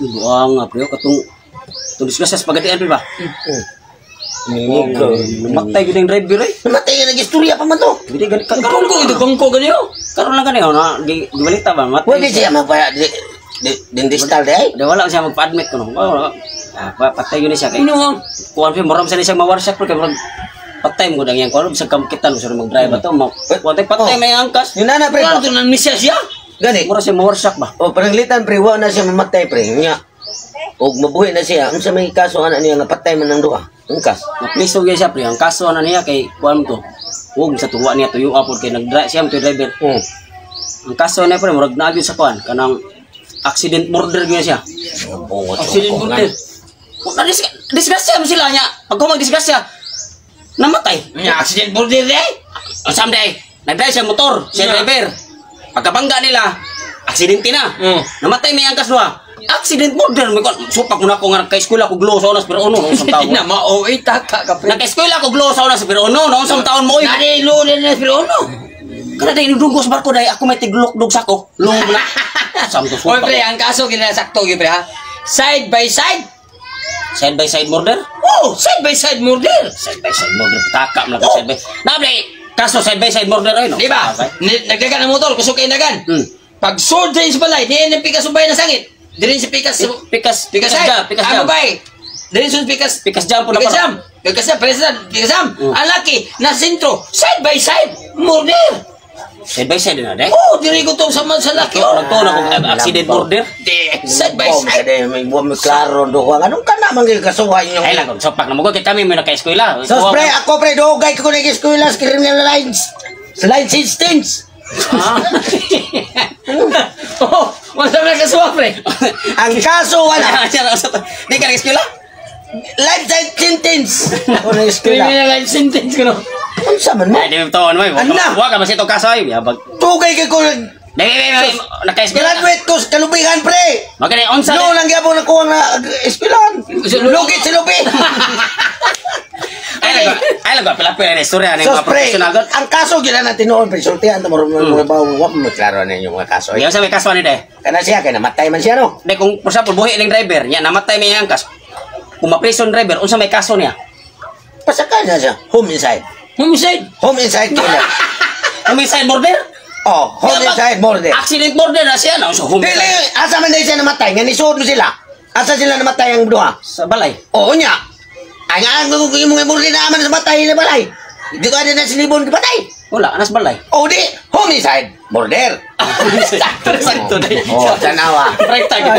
Buang nga pre katong discuss sa pagadian ba? Namatay gyud ang driver eh. Namatay nga nag-istorya pa man to. Hindi gani karon ko ito bangko gani yo. Karon lang gani na gibalita ba matay. Pwede siya magpa dindistal day. Wala siya magpa-admit kuno. Patay gyud siya kay. Kuan fi moram sa siya mawarsak pre kay patay mo dang yang kuno sa kamkitan sa mag-drive to. Patay may angkas. Yun na pre. Ano to nan misya siya? Gani. Mura siya mawarsak ba? O panaglitan pre wa na siya mamatay pre. Nya. Og mabuhi na siya. Unsa may kaso ana niya nga patay man ng duha? Angkas. Napliso gyud siya pre. Ang kaso ana niya kay kuan to. Huwag sa tuwa niya tuyo apod kay nag-drive siya mo driver. Ang kaso niya pre murag na gyud sa kuan kanang accident murder gyud siya. Accident murder. Disgrasya mo sila niya. Pag mag-disgrasya, namatay. Nya accident murder day. Someday, nag-drive siya motor, siya driver. Pagkabangga nila, aksidente na. Namatay may angkas duha. Accident murder. Supak mo na ko nga nagka-eskwela ko glow sa unas pero uno noong isang taon. Na mao taka ka pre. Nagka-eskwela ko glow sa unas pero uno noong isang taon mo. Nani lo na pero uno. Kada day dugos barko day ako may tiglok dug sako. Lo na. Samto Oy supak. pre, ang kaso ginasakto gyud pre ha. Side by side. Side by side murder? Oh, side by side murder. Side by side murder. Taka mo lang side by. Nabre, kaso side by side murder ay no. Di ba? Nagdagan ang motor kusog kay nagan. Pag sword sa balay, di na pikas ubay na sangit. Dili si pikas Pikas Ano ba? Dili si pikas jam po na jam. Pikas jam, pikas jam. Ang laki na sentro, side by side murder. Side by side na day. Oh, diri ko tong sama sa laki. Nagtuon ako accident murder. Di, side by side. May buwan klaro do ko. Anong ka naman gyud kasuhan nyo? Ay lang sopak na mo kay kami may naka-eskwela. So pre, ako pre dogay ko na eskwela sa criminal lines. Slide instance. Oh, wala na kasuwa pre. Ang kaso wala. Di ka naka-eskwela? Lifetime sentence. Ako na eskwela. Criminal life sentence ko no. Unsa man mo? Ay, di mo taon mo. Ana? Wa ka masito kaso ay. Dogay kay ko Naka-eskwela. graduate ko sa kalubihan pre. Magani onsa. No lang gyapon nakuha nga eskwelahan. Lugit si lubi. Ay lang pila-pila na istorya ng So mga pre, professional god. ang kaso gyud na tinuon pre. Sultihan ta mo ba wa mo klaro na yung mga kaso. Di sa may kaso ni de. Kana siya kay namatay man siya no. De kung for example buhi ning driver, nya namatay may angkas. Kung ma-prison driver, unsa may kaso niya? Pasaka na siya. Homicide. Homicide. Homicide killer. Homicide murder? Oh, homicide murder. Accident murder na siya na. So homicide. Dili, asa man dahil siya namatay? Nga nisuod mo sila. Asa sila namatay ang duha? Sa balay. Oo niya. Ay nga, ang mga murder na aman sa matay na balay. Hindi ko ada na silibon ka patay. Wala, anas balay. Oh, di. Homicide murder. Sakto na. Oh, tanawa. Right time.